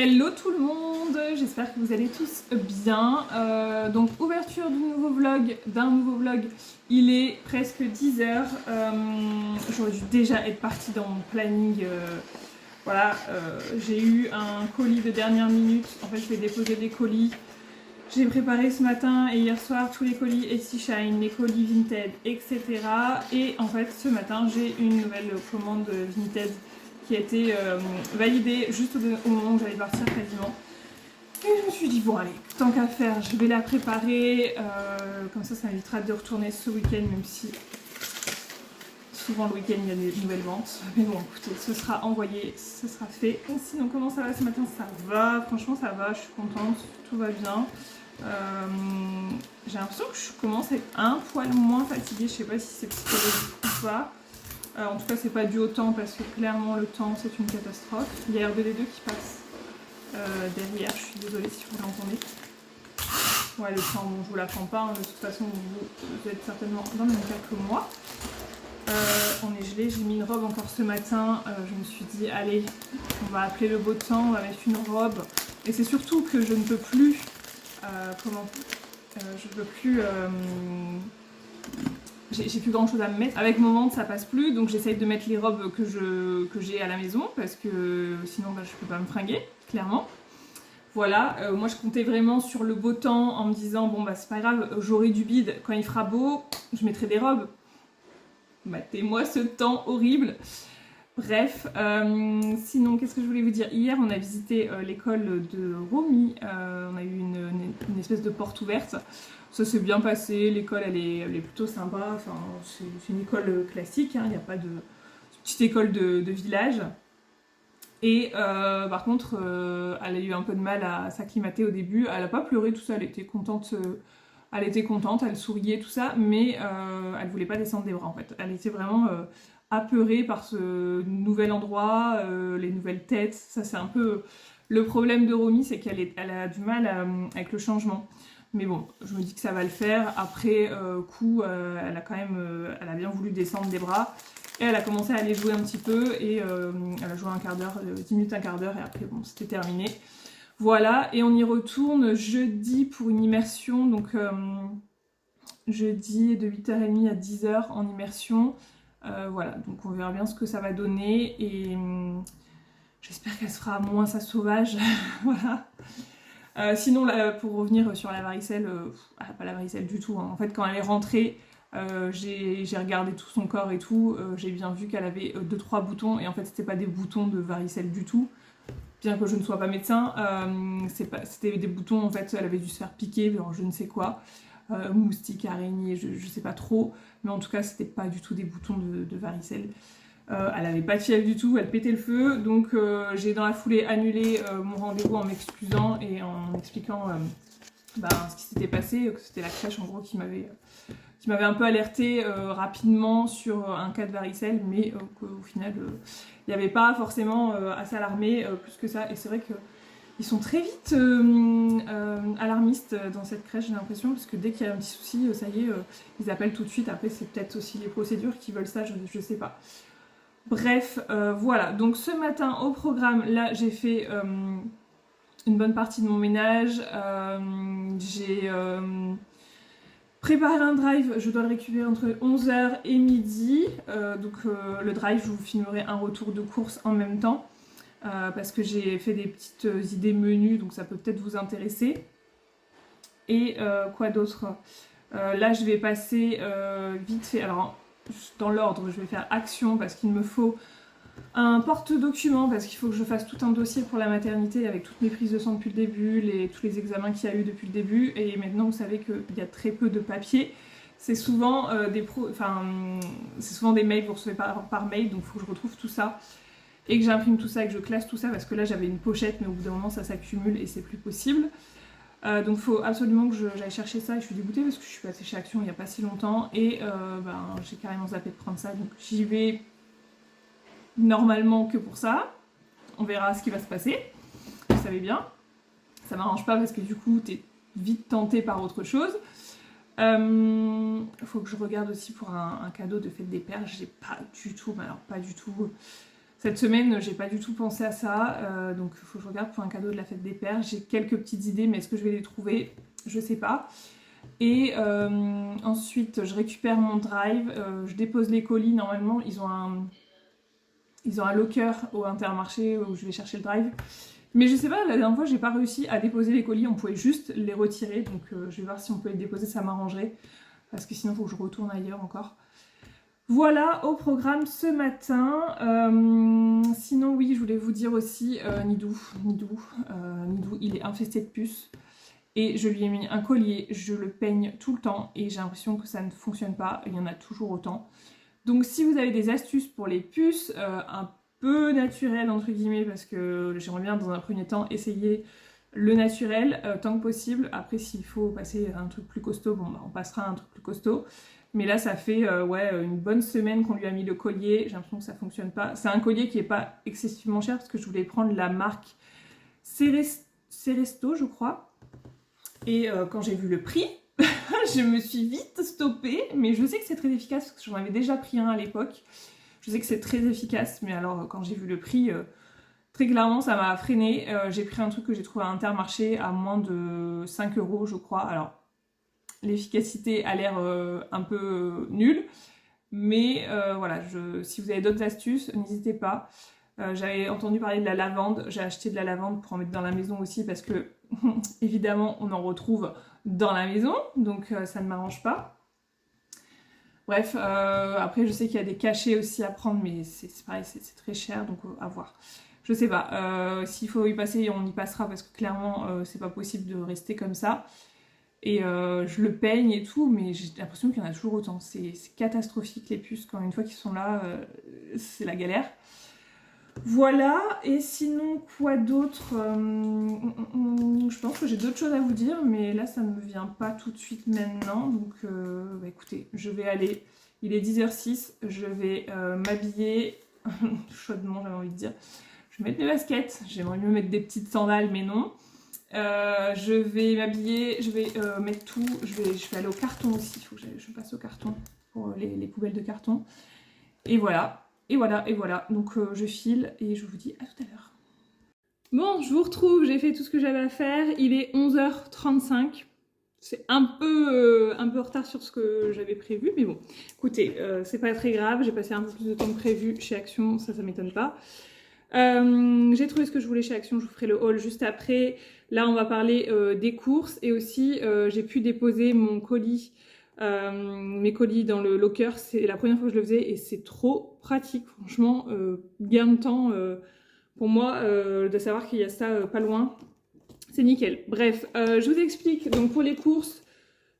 Hello tout le monde, j'espère que vous allez tous bien. Donc ouverture d'un nouveau vlog, il est presque 10h. J'aurais dû déjà être partie dans mon planning. Voilà, j'ai eu un colis de dernière minute. En fait, je vais déposer des colis. J'ai préparé ce matin et hier soir tous les colis Etsy-Shine, les colis Vinted, etc. Et en fait, ce matin, j'ai une nouvelle commande Vinted qui a été validée juste au moment où j'allais partir quasiment. Et je me suis dit, bon allez, tant qu'à faire, je vais la préparer. Comme ça m'évitera de retourner ce week-end, même si souvent le week-end il y a des nouvelles ventes. Mais bon, écoutez, ce sera envoyé, ce sera fait. Et sinon, comment ça va ce matin? Ça va, franchement ça va, je suis contente, tout va bien. J'ai l'impression que je commence à être un poil moins fatiguée, je sais pas si c'est psychologique ou pas. En tout cas c'est pas dû au temps parce que clairement le temps c'est une catastrophe. Il y a RBD2 qui passe derrière, je suis désolée si vous l'entendez. Ouais, le temps, bon je vous l'apprends pas, hein. De toute façon vous êtes certainement dans le même cas que moi. On est gelé, j'ai mis une robe encore ce matin, je me suis dit allez on va appeler le beau temps, on va mettre une robe. Et c'est surtout que je ne peux plus je peux plus j'ai plus grand chose à me mettre. Avec mon ventre ça passe plus, donc j'essaye de mettre les robes que j'ai à la maison parce que sinon je peux pas me fringuer, clairement. Voilà, moi je comptais vraiment sur le beau temps en me disant bon bah c'est pas grave, j'aurai du bide, quand il fera beau, je mettrai des robes. Matez-moi ce temps horrible. Bref, sinon qu'est-ce que je voulais vous dire? Hier on a visité l'école de Romy, on a eu une espèce de porte ouverte. Ça s'est bien passé, l'école elle est plutôt sympa, enfin, c'est une école classique, hein, il n'y a pas de petite école de village. Et par contre, elle a eu un peu de mal à s'acclimater au début, elle n'a pas pleuré tout ça, elle était contente. Elle souriait, tout ça, mais elle voulait pas descendre des bras en fait. Elle était vraiment apeurée par ce nouvel endroit, les nouvelles têtes. Ça c'est un peu le problème de Romy, c'est qu'elle a du mal avec le changement. Mais bon, je me dis que ça va le faire. Après coup, elle a bien voulu descendre des bras. Et elle a commencé à aller jouer un petit peu et elle a joué un quart d'heure, 10 minutes, un quart d'heure et après bon, c'était terminé. Voilà, et on y retourne jeudi pour une immersion, donc jeudi de 8h30 à 10h en immersion. Voilà, donc on verra bien ce que ça va donner et j'espère qu'elle se fera moins sa sauvage. Voilà. Sinon, là, pour revenir sur la varicelle, elle n'a pas la varicelle du tout, hein. En fait, quand elle est rentrée, j'ai regardé tout son corps et tout, j'ai bien vu qu'elle avait 2-3 boutons et en fait, c'était pas des boutons de varicelle du tout. Bien que je ne sois pas médecin, c'était des boutons, en fait, elle avait dû se faire piquer, genre je ne sais quoi, moustique, araignée, je sais pas trop, mais en tout cas, c'était pas du tout des boutons de varicelle. Elle avait pas de fièvre du tout, elle pétait le feu, donc j'ai dans la foulée annulé mon rendez-vous en m'excusant et en expliquant ce qui s'était passé, que c'était la crèche en gros qui m'avait un peu alerté rapidement sur un cas de varicelle, mais qu'au final il n'y avait pas forcément à s'alarmer plus que ça. Et c'est vrai qu'ils sont très vite alarmistes dans cette crèche, j'ai l'impression, parce que dès qu'il y a un petit souci, ça y est, ils appellent tout de suite. Après c'est peut-être aussi les procédures qui veulent ça, je sais pas. Bref, voilà, donc ce matin au programme, là j'ai fait une bonne partie de mon ménage, j'ai préparer un drive, je dois le récupérer entre 11h et midi. Le drive, je vous filmerai un retour de course en même temps. Parce que j'ai fait des petites idées menus, donc ça peut peut-être vous intéresser. Et quoi d'autre? Là, je vais passer vite fait. Alors, dans l'ordre, je vais faire action parce qu'il me faut un porte-document parce qu'il faut que je fasse tout un dossier pour la maternité avec toutes mes prises de sang depuis le début, tous les examens qu'il y a eu depuis le début, et maintenant vous savez qu'il y a très peu de papier. C'est souvent, des mails que vous recevez par mail, donc il faut que je retrouve tout ça et que j'imprime tout ça et que je classe tout ça parce que là j'avais une pochette mais au bout d'un moment ça s'accumule et c'est plus possible. Donc il faut absolument que j'aille chercher ça et je suis dégoûtée parce que je suis passée chez Action il n'y a pas si longtemps et j'ai carrément zappé de prendre ça, donc j'y vais normalement que pour ça. On verra ce qui va se passer. Vous savez bien. Ça m'arrange pas parce que du coup, t'es vite tenté par autre chose. Faut que je regarde aussi pour un cadeau de fête des pères. J'ai pas du tout, mais alors pas du tout Cette semaine, j'ai pas du tout pensé à ça, donc il faut que je regarde pour un cadeau de la fête des pères. J'ai quelques petites idées, mais est-ce que je vais les trouver? Je sais pas. Et ensuite, je récupère mon drive, je dépose les colis. Normalement, ils ont un locker au Intermarché où je vais chercher le drive. Mais je sais pas, la dernière fois, j'ai pas réussi à déposer les colis. On pouvait juste les retirer, donc je vais voir si on peut les déposer, ça m'arrangerait. Parce que sinon, il faut que je retourne ailleurs encore. Voilà au programme ce matin. Sinon, oui, je voulais vous dire aussi Nidou, il est infesté de puces. Et je lui ai mis un collier, je le peigne tout le temps et j'ai l'impression que ça ne fonctionne pas. Il y en a toujours autant. Donc, si vous avez des astuces pour les puces, un peu naturelles entre guillemets, parce que j'aimerais bien dans un premier temps essayer le naturel tant que possible. Après, s'il faut passer à un truc plus costaud, bon, bah, on passera à un truc plus costaud. Mais là, ça fait une bonne semaine qu'on lui a mis le collier. J'ai l'impression que ça fonctionne pas. C'est un collier qui est pas excessivement cher parce que je voulais prendre la marque Ceresto, je crois. Et quand j'ai vu le prix, je me suis vite stoppée. Mais je sais que c'est très efficace parce que j'en avais déjà pris un à l'époque. Je sais que c'est très efficace. Mais alors, quand j'ai vu le prix, très clairement, ça m'a freinée. J'ai pris un truc que j'ai trouvé à Intermarché à moins de 5 €, je crois. Alors, l'efficacité a l'air un peu nulle, mais voilà, si vous avez d'autres astuces, n'hésitez pas. J'avais entendu parler de la lavande, j'ai acheté de la lavande pour en mettre dans la maison aussi parce que évidemment on en retrouve dans la maison, donc ça ne m'arrange pas. Bref, après je sais qu'il y a des cachets aussi à prendre, mais c'est pareil, c'est très cher, donc à voir. Je sais pas, s'il faut y passer, on y passera parce que clairement c'est pas possible de rester comme ça. Et je le peigne et tout, mais j'ai l'impression qu'il y en a toujours autant. C'est catastrophique les puces, quand une fois qu'ils sont là, c'est la galère. Voilà, et sinon quoi d'autre je pense que j'ai d'autres choses à vous dire, mais là ça ne me vient pas tout de suite maintenant. Donc bah, écoutez, je vais aller, il est 10h06, je vais m'habiller chaudement, j'avais envie de dire. Je vais mettre mes baskets, j'aimerais mieux mettre des petites sandales, mais non. Je vais m'habiller, je vais mettre tout, je vais aller au carton aussi, il faut que je passe au carton pour les poubelles de carton. Et voilà, et voilà, et voilà. Donc je file et je vous dis à tout à l'heure. Bon, je vous retrouve, j'ai fait tout ce que j'avais à faire, il est 11h35. C'est un peu en retard sur ce que j'avais prévu, mais bon, écoutez, c'est pas très grave, j'ai passé un peu plus de temps que prévu chez Action, ça m'étonne pas. J'ai trouvé ce que je voulais chez Action, je vous ferai le haul juste après. Là on va parler des courses et aussi j'ai pu déposer mon colis, mes colis dans le locker. C'est la première fois que je le faisais et c'est trop pratique, franchement, gain de temps pour moi de savoir qu'il y a ça pas loin, c'est nickel. Bref, je vous explique, donc pour les courses,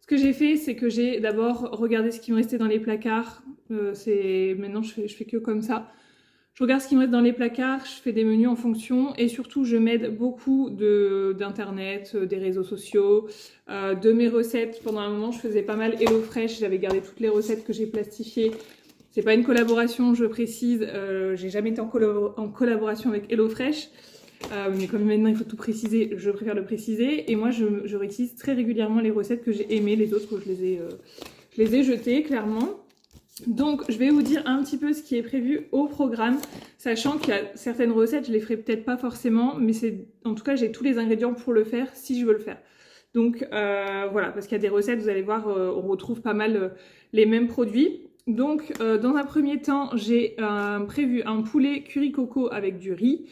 ce que j'ai fait c'est que j'ai d'abord regardé ce qui me restait dans les placards, maintenant je fais que comme ça. Je regarde ce qui me reste dans les placards, je fais des menus en fonction et surtout je m'aide beaucoup d'internet, des réseaux sociaux, de mes recettes. Pendant un moment je faisais pas mal HelloFresh, j'avais gardé toutes les recettes que j'ai plastifiées. C'est pas une collaboration, je précise, j'ai jamais été en collaboration avec HelloFresh, mais comme maintenant il faut tout préciser, je préfère le préciser. Et moi je réutilise très régulièrement les recettes que j'ai aimées, les autres je les ai jetées clairement. Donc je vais vous dire un petit peu ce qui est prévu au programme, sachant qu'il y a certaines recettes, je les ferai peut-être pas forcément, mais en tout cas j'ai tous les ingrédients pour le faire si je veux le faire. Donc voilà, parce qu'il y a des recettes, vous allez voir, on retrouve pas mal les mêmes produits. Donc dans un premier temps, j'ai prévu un poulet curry coco avec du riz.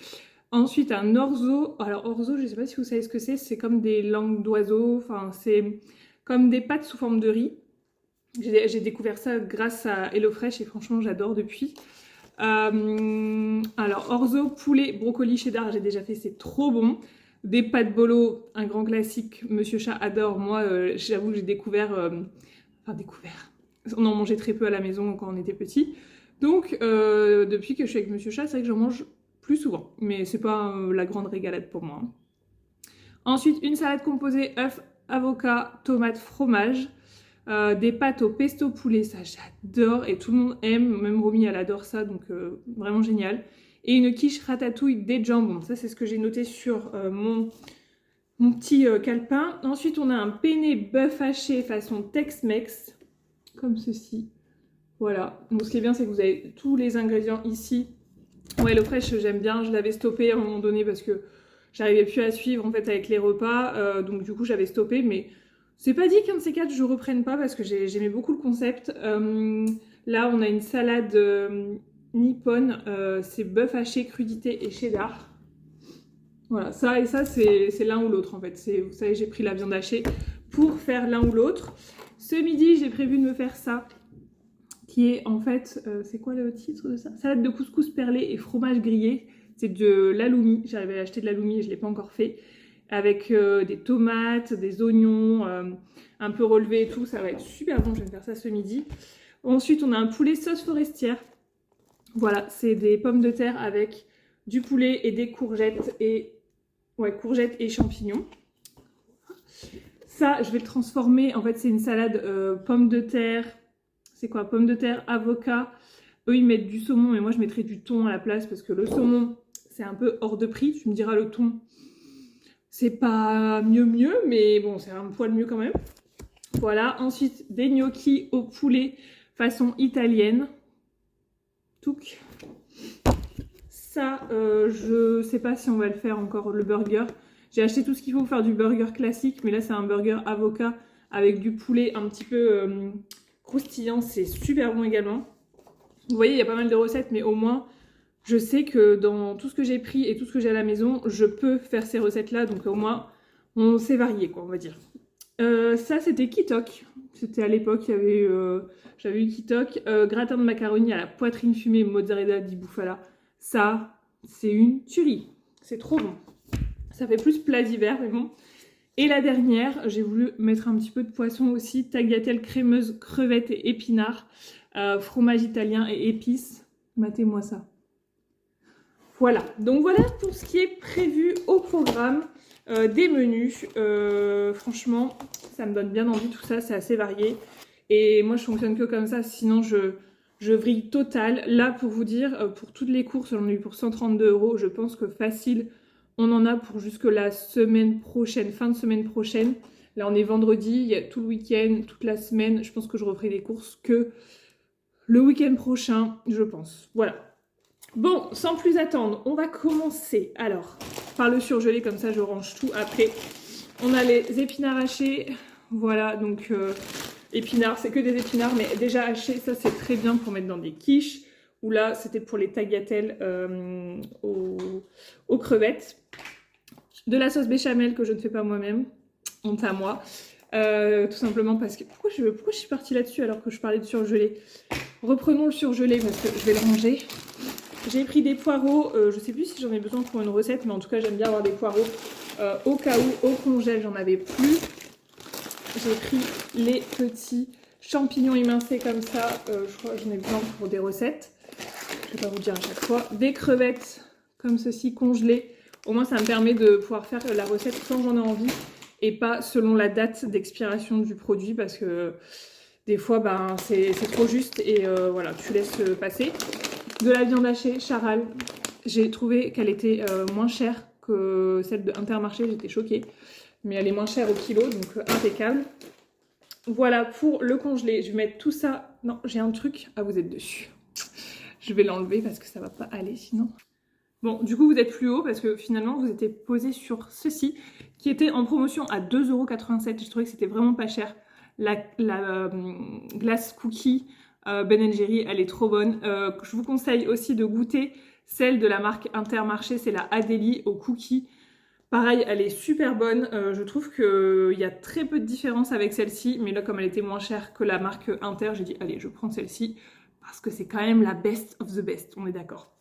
Ensuite un orzo, alors orzo je sais pas si vous savez ce que c'est comme des langues d'oiseaux, enfin c'est comme des pâtes sous forme de riz. J'ai découvert ça grâce à HelloFresh et franchement j'adore depuis. Alors orzo, poulet, brocoli, cheddar, j'ai déjà fait, c'est trop bon. Des pâtes bolo, un grand classique, Monsieur Chat adore. Moi j'avoue que j'ai découvert, on en mangeait très peu à la maison quand on était petit. Donc depuis que je suis avec Monsieur Chat, c'est vrai que j'en mange plus souvent. Mais c'est pas la grande régalade pour moi. Ensuite une salade composée œufs, avocat, tomate, fromage. Des pâtes au pesto poulet, ça j'adore et tout le monde aime, même Romy elle adore ça, donc vraiment génial. Et une quiche ratatouille des jambons, ça c'est ce que j'ai noté sur mon petit calepin. Ensuite on a un penne bœuf haché façon Tex-Mex, comme ceci. Voilà, donc ce qui est bien c'est que vous avez tous les ingrédients ici Ouais, l'eau fraîche, j'aime bien. Je l'avais stoppé à un moment donné parce que j'arrivais plus à suivre en fait avec les repas. Donc du coup, j'avais stoppé. Mais c'est pas dit qu'un de ces quatre, je reprenne pas parce que j'aimais beaucoup le concept. Là, on a une salade nippone. C'est bœuf haché, crudité et cheddar. Voilà, ça et ça, c'est l'un ou l'autre en fait. Vous savez, j'ai pris la viande hachée pour faire l'un ou l'autre. Ce midi, j'ai prévu de me faire ça. Qui est en fait, c'est quoi le titre de ça? Salade de couscous perlé et fromage grillé. C'est de l'aloumi. J'arrivais à acheter de l'aloumi et je ne l'ai pas encore fait. Avec des tomates, des oignons, un peu relevés et tout. Ça va être super bon, je vais me faire ça ce midi. Ensuite, on a un poulet sauce forestière. Voilà, c'est des pommes de terre avec du poulet et des courgettes et, ouais, courgettes et champignons. Ça, je vais le transformer. En fait, c'est une salade pommes de terre. C'est quoi? Pommes de terre, avocat. Eux, ils mettent du saumon, mais moi, je mettrais du thon à la place parce que le saumon, c'est un peu hors de prix. Tu me diras, le thon, c'est pas mieux, mais bon, c'est un poil mieux quand même. Voilà. Ensuite, des gnocchis au poulet façon italienne. Touc. Ça, je sais pas si on va le faire encore, le burger. J'ai acheté tout ce qu'il faut pour faire du burger classique, mais là, c'est un burger avocat avec du poulet un petit peu croustillant. C'est super bon également. Vous voyez, il y a pas mal de recettes, mais au moins, je sais que dans tout ce que j'ai pris et tout ce que j'ai à la maison, je peux faire ces recettes-là. Donc au moins, on s'est varié, quoi, on va dire. Ça, c'était Kitok. C'était à l'époque, j'avais eu Kitok. Gratin de macaroni à la poitrine fumée, mozzarella di bufala. Ça, c'est une tuerie. C'est trop bon. Ça fait plus plat d'hiver, mais bon. Et la dernière, j'ai voulu mettre un petit peu de poisson aussi. Tagliatelle crémeuse, crevettes et épinards. Fromage italien et épices. Matez-moi ça. Voilà. Donc voilà pour ce qui est prévu au programme des menus. Franchement, ça me donne bien envie tout ça. C'est assez varié. Et moi, je fonctionne que comme ça. Sinon, je vrille total. Là, pour vous dire, pour toutes les courses, j'en ai eu pour 132 €. Je pense que facile, on en a pour jusque la semaine prochaine, fin de semaine prochaine. Là, on est vendredi, il y a tout le week-end, toute la semaine. Je pense que je referai des courses que le week-end prochain, je pense. Voilà. Bon, sans plus attendre, on va commencer. Alors, par le surgelé, comme ça, je range tout après. On a les épinards hachés. Voilà, donc épinards, c'est que des épinards, mais déjà hachés, ça c'est très bien pour mettre dans des quiches. Ou là, c'était pour les tagliatelles aux crevettes. De la sauce béchamel que je ne fais pas moi-même. Honte à moi. Tout simplement parce que... Pourquoi je suis partie là-dessus alors que je parlais de surgelé? Reprenons le surgelé parce que je vais le ranger. J'ai pris des poireaux. Je sais plus si j'en ai besoin pour une recette, mais en tout cas, j'aime bien avoir des poireaux au cas où. Au congèle, j'en avais plus. J'ai pris les petits champignons émincés comme ça. Je crois que j'en ai besoin pour des recettes. Je vais pas vous dire à chaque fois. Des crevettes comme ceci congelées. Au moins, ça me permet de pouvoir faire la recette quand j'en ai envie et pas selon la date d'expiration du produit parce que des fois, ben, c'est trop juste et voilà, tu laisses passer. De la viande hachée, charal. J'ai trouvé qu'elle était moins chère que celle de Intermarché. J'étais choquée. Mais elle est moins chère au kilo, donc impeccable. Voilà pour le congelé. Je vais mettre tout ça. Non, j'ai un truc à vous être dessus. Je vais l'enlever parce que ça va pas aller sinon. Bon, du coup, vous êtes plus haut parce que finalement, vous étiez posé sur ceci qui était en promotion à 2,87 €. Je trouvais que c'était vraiment pas cher. La glace cookie Ben & Jerry, elle est trop bonne. Je vous conseille aussi de goûter celle de la marque Intermarché. C'est la Adélie au cookie. Pareil, elle est super bonne. Je trouve qu'il y a très peu de différence avec celle-ci. Mais là, comme elle était moins chère que la marque Inter, j'ai dit, allez, je prends celle-ci. Parce que c'est quand même la best of the best. On est d'accord.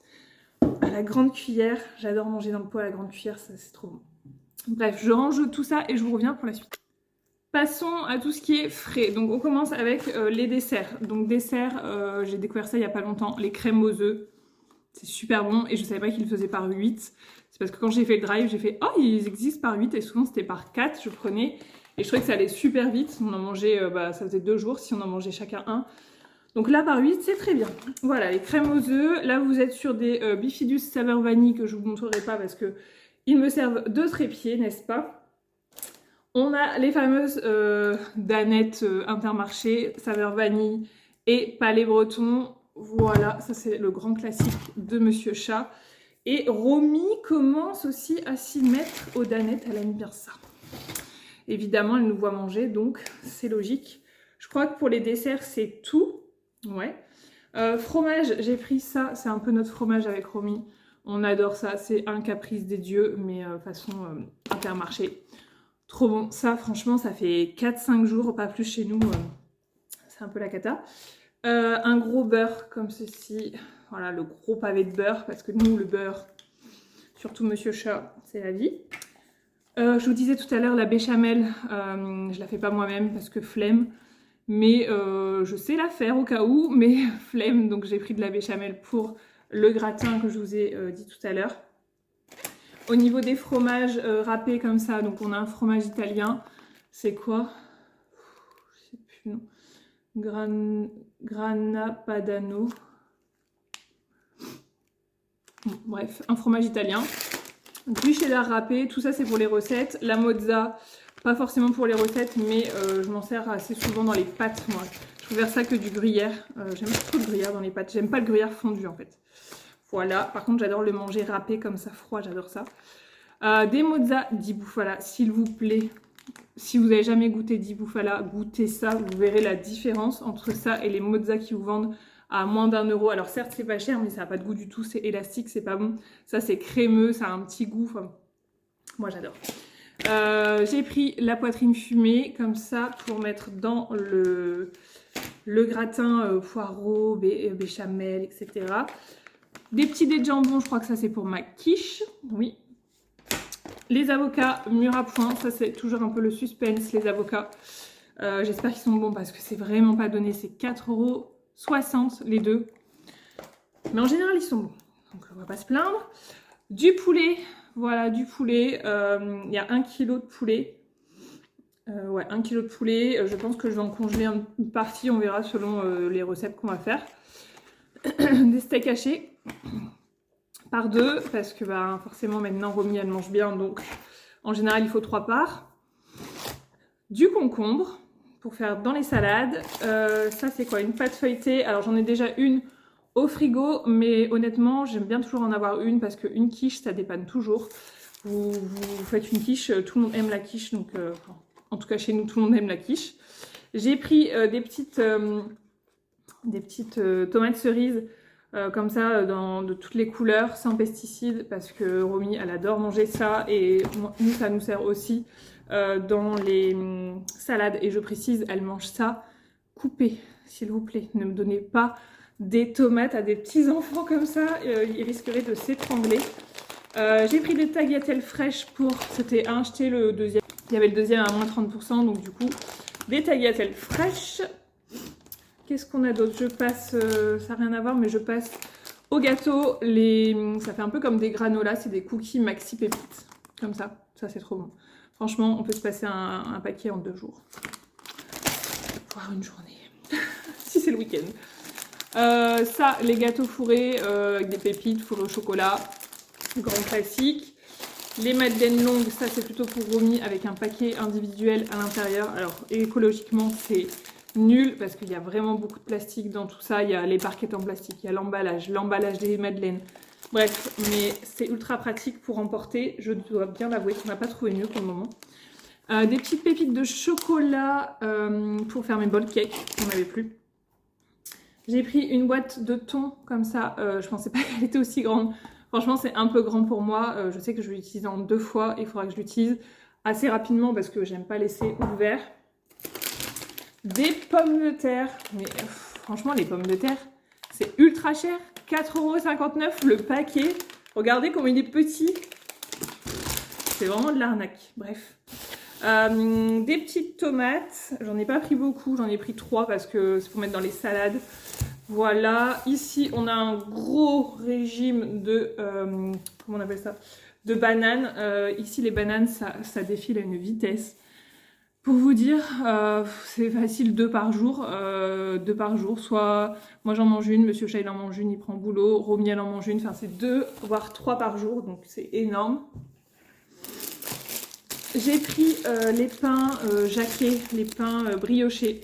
À la grande cuillère. J'adore manger dans le pot à la grande cuillère. Ça, c'est trop bon. Bref, je range tout ça et je vous reviens pour la suite. Passons à tout ce qui est frais. Donc, on commence avec les desserts. Donc, dessert, j'ai découvert ça il n'y a pas longtemps. Les crèmes aux œufs. C'est super bon. Et je ne savais pas qu'ils le faisaient par 8. C'est parce que quand j'ai fait le drive, j'ai fait « Oh, ils existent par 8 » et souvent c'était par 4, je prenais. Et je trouvais que ça allait super vite. On en mangeait, ça faisait 2 jours si on en mangeait chacun un. Donc là, par 8, c'est très bien. Voilà, les crèmes aux œufs. Là, vous êtes sur des Bifidus saveur vanille que je ne vous montrerai pas parce que ils me servent de trépied, n'est-ce pas? On a les fameuses Danettes Intermarché, saveur vanille et palais breton. Voilà, ça c'est le grand classique de Monsieur Chat. Et Romy commence aussi à s'y mettre aux danettes, elle aime bien ça. Évidemment, elle nous voit manger, donc c'est logique. Je crois que pour les desserts, c'est tout. Ouais. Fromage, j'ai pris ça, c'est un peu notre fromage avec Romy. On adore ça, c'est un caprice des dieux, mais façon Intermarché. Trop bon, ça franchement, ça fait 4-5 jours, pas plus chez nous. C'est un peu la cata. Un gros beurre comme ceci. Voilà, le gros pavé de beurre, parce que nous, le beurre, surtout Monsieur Chat, c'est la vie. Je vous disais tout à l'heure, la béchamel, je la fais pas moi-même parce que flemme. Mais je sais la faire au cas où, mais flemme. Donc j'ai pris de la béchamel pour le gratin que je vous ai dit tout à l'heure. Au niveau des fromages râpés comme ça, donc on a un fromage italien. C'est quoi? Je sais plus, non. Grana Padano. Bon, bref, un fromage italien. Du cheddar râpé, tout ça c'est pour les recettes. La mozza, pas forcément pour les recettes, mais je m'en sers assez souvent dans les pâtes, moi. Je préfère ça que du gruyère. J'aime pas trop le gruyère dans les pâtes. J'aime pas le gruyère fondu, en fait. Voilà. Par contre, j'adore le manger râpé comme ça, froid. J'adore ça. Des mozza di bufala, s'il vous plaît. Si vous n'avez jamais goûté di bufala, goûtez ça. Vous verrez la différence entre ça et les mozza qui vous vendent à moins d'1 €. Alors certes, c'est pas cher, mais ça n'a pas de goût du tout. C'est élastique, c'est pas bon. Ça, c'est crémeux, ça a un petit goût. Enfin, moi, j'adore. J'ai pris la poitrine fumée comme ça pour mettre dans le gratin poireau, béchamel, etc. Des petits dés de jambon, je crois que ça c'est pour ma quiche, oui. Les avocats mûrs à point, ça c'est toujours un peu le suspense, les avocats. J'espère qu'ils sont bons parce que c'est vraiment pas donné, c'est 4,60 € les deux. Mais en général ils sont bons, donc on va pas se plaindre. Du poulet. Voilà, du poulet. Il y a 1 kg de poulet. Ouais, 1 kg de poulet. Je pense que je vais en congeler une partie. On verra selon les recettes qu'on va faire. Des steaks hachés. Par 2. Parce que bah, forcément, maintenant, Romy, elle mange bien. Donc, en général, il faut 3 parts. Du concombre. Pour faire dans les salades. Ça, c'est quoi? Une pâte feuilletée. Alors, j'en ai déjà une au frigo, mais honnêtement, j'aime bien toujours en avoir une parce qu'une quiche, ça dépanne toujours. Vous faites une quiche, tout le monde aime la quiche, donc en tout cas chez nous, tout le monde aime la quiche. J'ai pris des petites tomates cerises comme ça, de toutes les couleurs, sans pesticides, parce que Romy, elle adore manger ça, et nous, ça nous sert aussi dans les salades. Et je précise, elle mange ça coupé, s'il vous plaît. Ne me donnez pas des tomates à des petits enfants comme ça, ils risqueraient de s'étrangler. J'ai pris des tagliatelles fraîches pour, c'était un acheté le deuxième, il y avait le deuxième à moins 30%, donc du coup des tagliatelles fraîches. Qu'est-ce qu'on a d'autre? Je passe, ça n'a rien à voir, mais je passe au gâteau, ça fait un peu comme des granolas, c'est des cookies maxi pépites, comme ça c'est trop bon. Franchement, on peut se passer un paquet en 2 jours, voire une journée, si c'est le week-end. Ça, les gâteaux fourrés avec des pépites, fourrés au chocolat, grand classique. Les madeleines longues, ça c'est plutôt pour Romy avec un paquet individuel à l'intérieur. Alors écologiquement c'est nul parce qu'il y a vraiment beaucoup de plastique dans tout ça. Il y a les barquettes en plastique, il y a l'emballage des madeleines. Bref, mais c'est ultra pratique pour emporter, je dois bien l'avouer qu'on n'a pas trouvé mieux pour le moment. Des petites pépites de chocolat pour faire mes bol cakes, on n'avait plus. J'ai pris une boîte de thon comme ça, je pensais pas qu'elle était aussi grande. Franchement, c'est un peu grand pour moi. Je sais que je vais l'utiliser en 2 fois. Il faudra que je l'utilise assez rapidement parce que j'aime pas laisser ouvert. Des pommes de terre. Mais franchement, les pommes de terre, c'est ultra cher. 4,59 € le paquet. Regardez comme il est petit. C'est vraiment de l'arnaque. Bref. Des petites tomates. J'en ai pas pris beaucoup. J'en ai pris 3 parce que c'est pour mettre dans les salades. Voilà, ici on a un gros régime de, comment on appelle ça, de bananes. Ici les bananes ça défile à une vitesse. Pour vous dire, c'est facile 2 par jour. 2 par jour, soit moi j'en mange une, Monsieur Chat il en mange une, il prend boulot, Romy elle en mange une, enfin c'est 2 voire 3 par jour, donc c'est énorme. J'ai pris les pains Jacquet, les pains briochés.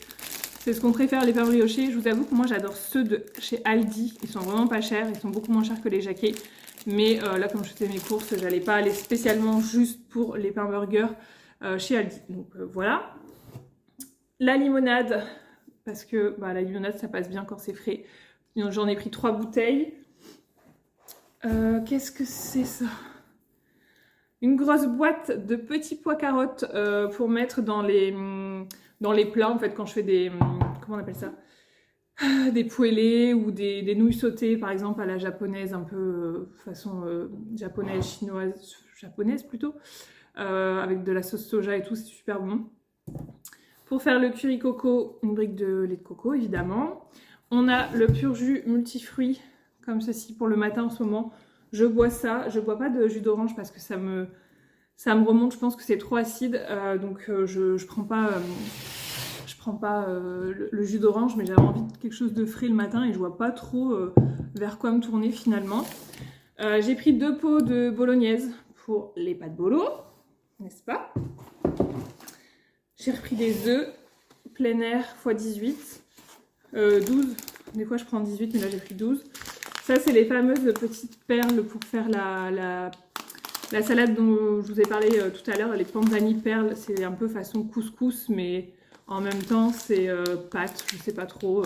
C'est ce qu'on préfère, les pains briochés. Je vous avoue que moi j'adore ceux de chez Aldi. Ils sont vraiment pas chers, ils sont beaucoup moins chers que les Jacquet. Mais là, comme je faisais mes courses, j'allais pas aller spécialement juste pour les pains burgers chez Aldi. Donc voilà. La limonade, parce que la limonade ça passe bien quand c'est frais. J'en ai pris 3 bouteilles. Qu'est-ce que c'est ça? Une grosse boîte de petits pois carottes pour mettre dans les plats, en fait, quand je fais des... comment on appelle ça? Des poêlés ou des nouilles sautées, par exemple, à la japonaise, un peu façon japonaise, chinoise, japonaise plutôt, avec de la sauce soja et tout, c'est super bon. Pour faire le curry coco, une brique de lait de coco, évidemment. On a le pur jus multifruits, comme ceci pour le matin en ce moment. Je bois ça, je bois pas de jus d'orange parce que ça me remonte, je pense que c'est trop acide, donc je prends pas le jus d'orange, mais j'avais envie de quelque chose de frais le matin et je vois pas trop vers quoi me tourner finalement. J'ai pris 2 pots de bolognaise pour les pâtes bolo, n'est-ce pas? J'ai repris des œufs plein air x 18, 12, des fois je prends 18 mais là j'ai pris 12. Ça c'est les fameuses petites perles pour faire la salade dont je vous ai parlé tout à l'heure, les panzani perles, c'est un peu façon couscous mais en même temps c'est pâtes, je sais pas trop,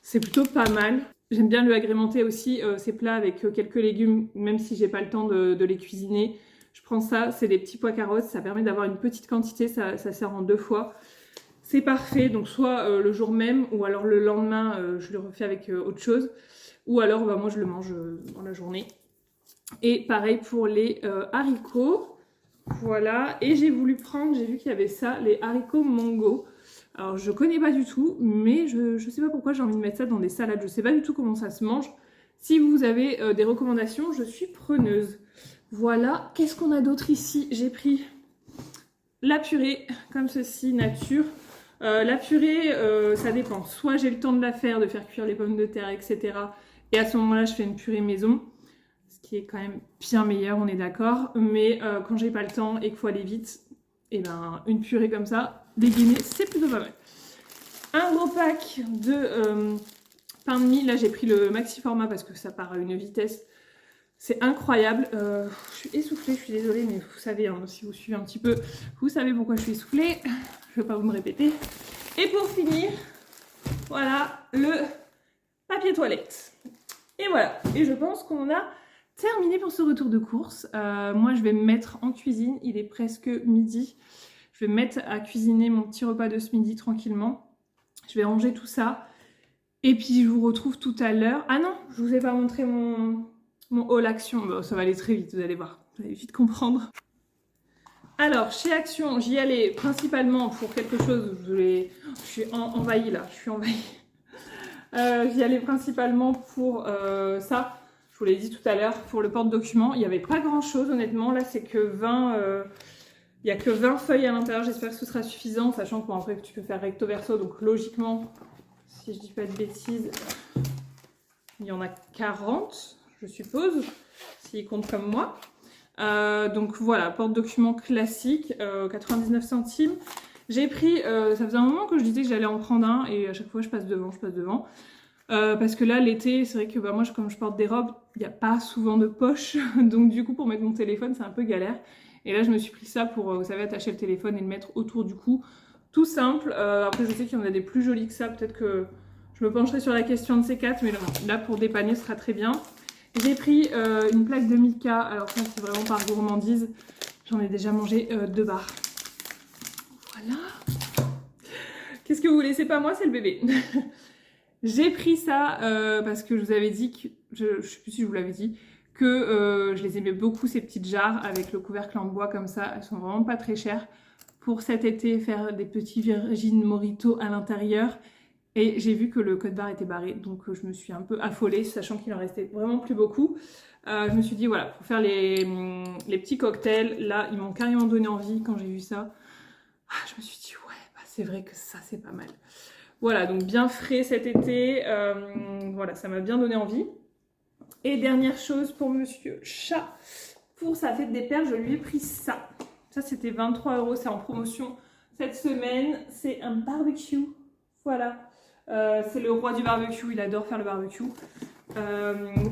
c'est plutôt pas mal. J'aime bien le agrémenter aussi ces plats avec quelques légumes, même si j'ai pas le temps de les cuisiner. Je prends ça, c'est des petits pois carottes, ça permet d'avoir une petite quantité, ça sert en 2 fois. C'est parfait, donc soit le jour même ou alors le lendemain je le refais avec autre chose. Ou alors moi je le mange dans la journée. Et pareil pour les haricots. Voilà, et j'ai voulu prendre, j'ai vu qu'il y avait ça, les haricots mango. Alors je connais pas du tout, mais je sais pas pourquoi j'ai envie de mettre ça dans des salades. Je sais pas du tout comment ça se mange. Si vous avez des recommandations, je suis preneuse. Voilà, qu'est-ce qu'on a d'autre ici? J'ai pris la purée, comme ceci, nature. La purée, ça dépend. Soit j'ai le temps de la faire, de faire cuire les pommes de terre, etc. Et à ce moment-là, je fais une purée maison. Ce qui est quand même bien meilleur, on est d'accord. Mais quand j'ai pas le temps et qu'il faut aller vite, et ben une purée comme ça, dégainée, c'est plutôt pas mal. Un gros pack de pain de mie. Là, j'ai pris le maxi format parce que ça part à une vitesse. C'est incroyable. Je suis essoufflée, je suis désolée, mais vous savez, hein, si vous suivez un petit peu, vous savez pourquoi je suis essoufflée. Je ne vais pas vous me répéter. Et pour finir, voilà le papier toilette. Et voilà. Et je pense qu'on a terminé pour ce retour de course. Moi, je vais me mettre en cuisine. Il est presque midi. Je vais me mettre à cuisiner mon petit repas de ce midi tranquillement. Je vais ranger tout ça. Et puis, je vous retrouve tout à l'heure. Ah non, je ne vous ai pas montré mon haul Action. Bon, ça va aller très vite, vous allez voir. Vous allez vite comprendre. Alors, chez Action, j'y allais principalement pour quelque chose. Je suis envahie là, je suis envahie. J'y allais principalement pour ça. Je vous l'ai dit tout à l'heure, pour le porte-document. Il n'y avait pas grand-chose, honnêtement. Là, c'est que 20... il n'y a que 20 feuilles à l'intérieur. J'espère que ce sera suffisant, sachant que après, tu peux faire recto-verso. Donc, logiquement, si je dis pas de bêtises, il y en a 40, je suppose, s'ils comptent comme moi. Donc voilà, porte-document classique, 99 centimes. J'ai pris, ça faisait un moment que je disais que j'allais en prendre un et à chaque fois je passe devant. Parce que là l'été, c'est vrai que moi comme je porte des robes, il n'y a pas souvent de poche. Donc du coup pour mettre mon téléphone c'est un peu galère. Et là je me suis pris ça pour, vous savez, attacher le téléphone et le mettre autour du cou. Tout simple, après je sais qu'il y en a des plus jolis que ça, peut-être que je me pencherai sur la question de ces 4, mais là pour dépanner ce sera très bien. J'ai pris une plaque de Milka, alors ça c'est vraiment par gourmandise, j'en ai déjà mangé 2 barres. Voilà. Qu'est-ce que vous voulez? C'est pas moi, c'est le bébé. J'ai pris ça parce que je vous avais dit, je sais plus si je vous l'avais dit, que je les aimais beaucoup ces petites jarres avec le couvercle en bois comme ça, elles sont vraiment pas très chères. Pour cet été, faire des petits Virgin Morito à l'intérieur. Et j'ai vu que le code barre était barré, donc je me suis un peu affolée, sachant qu'il en restait vraiment plus beaucoup. Je me suis dit, voilà, pour faire les petits cocktails, là, ils m'ont carrément donné envie quand j'ai vu ça. Je me suis dit, ouais, bah, c'est vrai que ça, c'est pas mal. Voilà, donc bien frais cet été. Voilà, ça m'a bien donné envie. Et dernière chose pour Monsieur Chat, pour sa fête des pères, je lui ai pris ça. Ça, c'était 23 €, c'est en promotion cette semaine. C'est un barbecue Voilà. C'est le roi du barbecue, il adore faire le barbecue.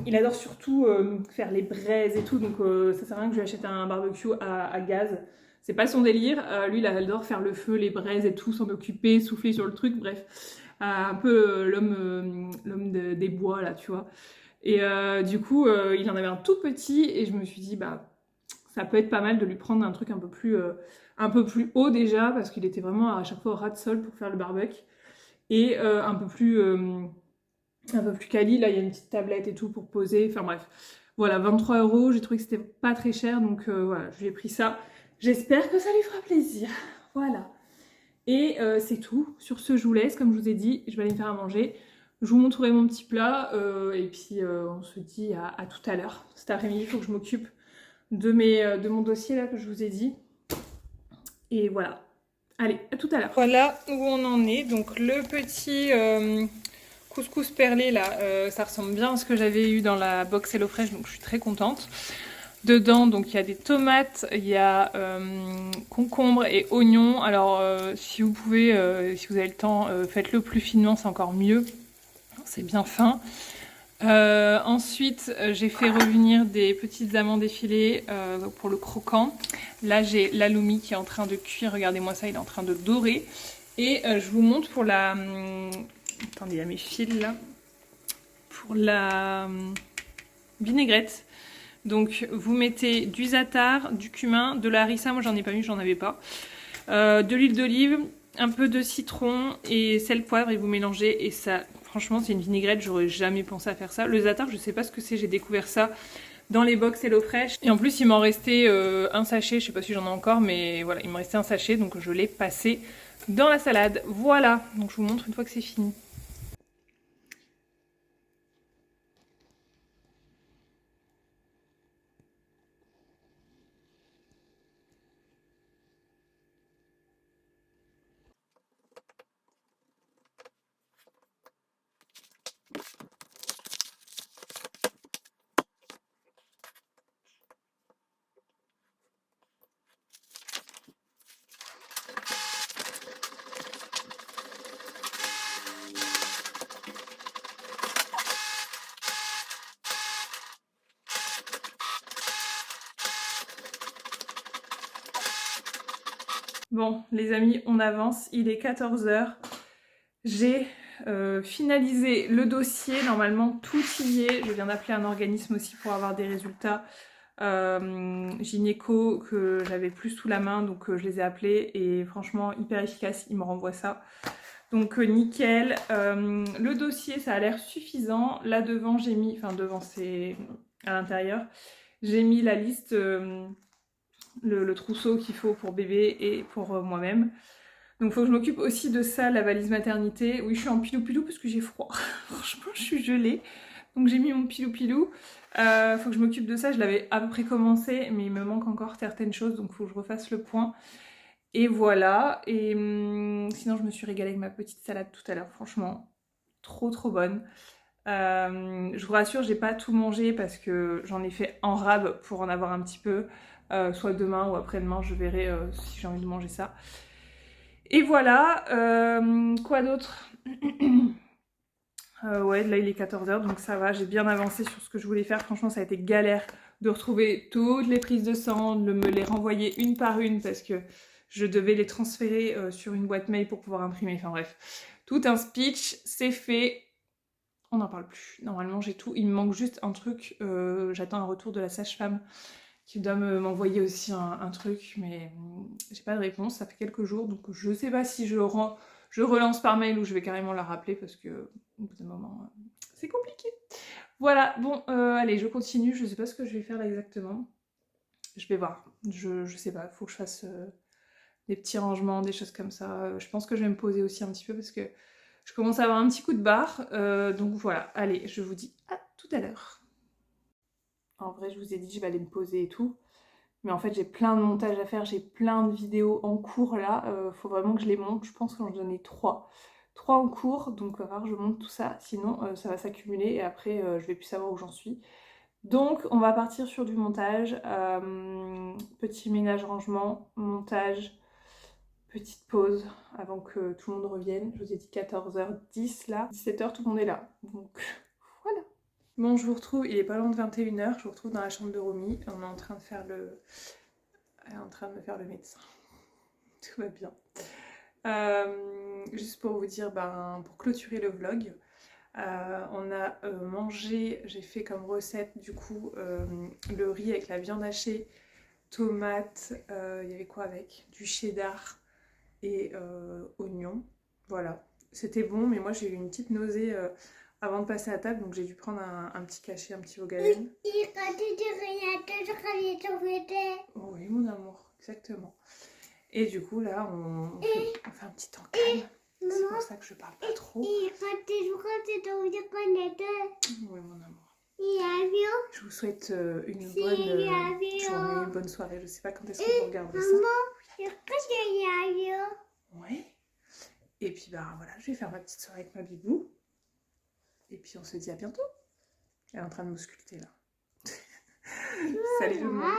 Il adore surtout faire les braises et tout, donc ça sert à rien que je lui achète un barbecue à gaz. C'est pas son délire. Lui, il adore faire le feu, les braises et tout, s'en occuper, souffler sur le truc, bref. Un peu l'homme des bois, là, tu vois. Et du coup, il en avait un tout petit, et je me suis dit, bah, ça peut être pas mal de lui prendre un truc un peu plus haut déjà, parce qu'il était vraiment à chaque fois au ras de sol pour faire le barbecue. Et un peu plus quali, là il y a une petite tablette et tout pour poser, enfin bref. Voilà, 23 €, j'ai trouvé que c'était pas très cher, donc voilà, je lui ai pris ça. J'espère que ça lui fera plaisir. Voilà. Et c'est tout. Sur ce, je vous laisse, comme je vous ai dit, je vais aller me faire à manger. Je vous montrerai mon petit plat, et puis on se dit à tout à l'heure. Cet après-midi, il faut que je m'occupe de mon dossier là que je vous ai dit. Et voilà. Allez, à tout à l'heure. Voilà où on en est. Donc le petit couscous perlé là, ça ressemble bien à ce que j'avais eu dans la box HelloFresh, donc je suis très contente. Dedans, donc il y a des tomates, il y a concombres et oignons. Alors si vous pouvez, si vous avez le temps, faites-le plus finement, c'est encore mieux. C'est bien fin. Ensuite, j'ai fait revenir des petites amandes effilées pour le croquant. Là, j'ai l'halloumi qui est en train de cuire. Regardez-moi ça, il est en train de dorer. Et je vous montre pour la... attendez, il y a mes fils là. Pour la vinaigrette. Donc, vous mettez du za'atar, du cumin, de la harissa. Moi, j'en ai pas mis, j'en avais pas. De l'huile d'olive, un peu de citron et sel, poivre et vous mélangez. Et ça... Franchement, c'est une vinaigrette, j'aurais jamais pensé à faire ça. Le za'atar, je sais pas ce que c'est, j'ai découvert ça dans les box HelloFresh. Et en plus, il m'en restait un sachet, je sais pas si j'en ai encore, mais voilà, il me restait un sachet, donc je l'ai passé dans la salade. Voilà, donc je vous montre une fois que c'est fini. Bon, les amis, on avance. Il est 14 h. J'ai finalisé le dossier. Normalement, tout y est. Je viens d'appeler un organisme aussi pour avoir des résultats gynéco que j'avais plus sous la main. Donc, je les ai appelés et franchement, hyper efficace. Ils me renvoient ça. Donc, nickel. Le dossier, ça a l'air suffisant. Là, devant, j'ai mis... Enfin, devant, c'est à l'intérieur. J'ai mis la liste... le trousseau qu'il faut pour bébé et pour moi-même. Donc il faut que je m'occupe aussi de ça, la valise maternité. Oui, je suis en pilou-pilou parce que j'ai froid. Franchement, je suis gelée. Donc j'ai mis mon pilou-pilou. Faut que je m'occupe de ça. Je l'avais à peu près commencé, mais il me manque encore certaines choses. Donc il faut que je refasse le point. Et voilà. Et sinon, je me suis régalée avec ma petite salade tout à l'heure. Franchement, trop trop bonne. Je vous rassure, j'ai pas tout mangé parce que j'en ai fait en rab pour en avoir un petit peu. Soit demain ou après-demain, je verrai si j'ai envie de manger ça. Et voilà, quoi d'autre? Ouais, là il est 14 h, donc ça va, j'ai bien avancé sur ce que je voulais faire. Franchement, ça a été galère de retrouver toutes les prises de sang, de me les renvoyer une par une parce que je devais les transférer sur une boîte mail pour pouvoir imprimer. Enfin bref, tout un speech, c'est fait. On n'en parle plus. Normalement, j'ai tout. Il me manque juste un truc. J'attends un retour de la sage-femme qui doit m'envoyer aussi un truc, mais j'ai pas de réponse. Ça fait quelques jours, donc je sais pas si je relance par mail ou je vais carrément la rappeler parce que au bout d'un moment, c'est compliqué. Voilà, bon, allez, je continue. Je sais pas ce que je vais faire là exactement. Je vais voir. Je sais pas, faut que je fasse des petits rangements, des choses comme ça. Je pense que je vais me poser aussi un petit peu parce que je commence à avoir un petit coup de barre. Donc voilà, allez, je vous dis à tout à l'heure. En vrai, je vous ai dit, je vais aller me poser et tout. Mais en fait, j'ai plein de montages à faire, j'ai plein de vidéos en cours là. Faut vraiment que je les monte. Je pense que j'en ai 3. 3 en cours, donc il va falloir que je monte tout ça. Sinon, ça va s'accumuler et après, je vais plus savoir où j'en suis. Donc, on va partir sur du montage. Petit ménage rangement, montage, petite pause avant que tout le monde revienne. Je vous ai dit 14h10 là, 17h tout le monde est là. Donc voilà. Bon, je vous retrouve, il est pas loin de 21h, je vous retrouve dans la chambre de Romy. On est en train de faire Elle est en train de me faire le médecin. Tout va bien. Juste pour vous dire, pour clôturer le vlog, on a mangé, j'ai fait comme recette du coup le riz avec la viande hachée, tomates, il y avait quoi avec? Du cheddar et oignons. Voilà, c'était bon, mais moi j'ai eu une petite nausée avant de passer à table, donc j'ai dû prendre un petit cachet, un petit Vogalen. Oh oui, mon amour, exactement. Et du coup, là, on fait un petit temps calme. C'est pour ça que je parle pas trop. Oui, mon amour. Je vous souhaite une bonne journée, une bonne soirée. Je sais pas quand est-ce que vous regardez ça. Oui. Et puis, voilà, je vais faire ma petite soirée avec ma bibou. Et puis, on se dit à bientôt. Elle est en train de m'ausculter, là. Salut tout le monde.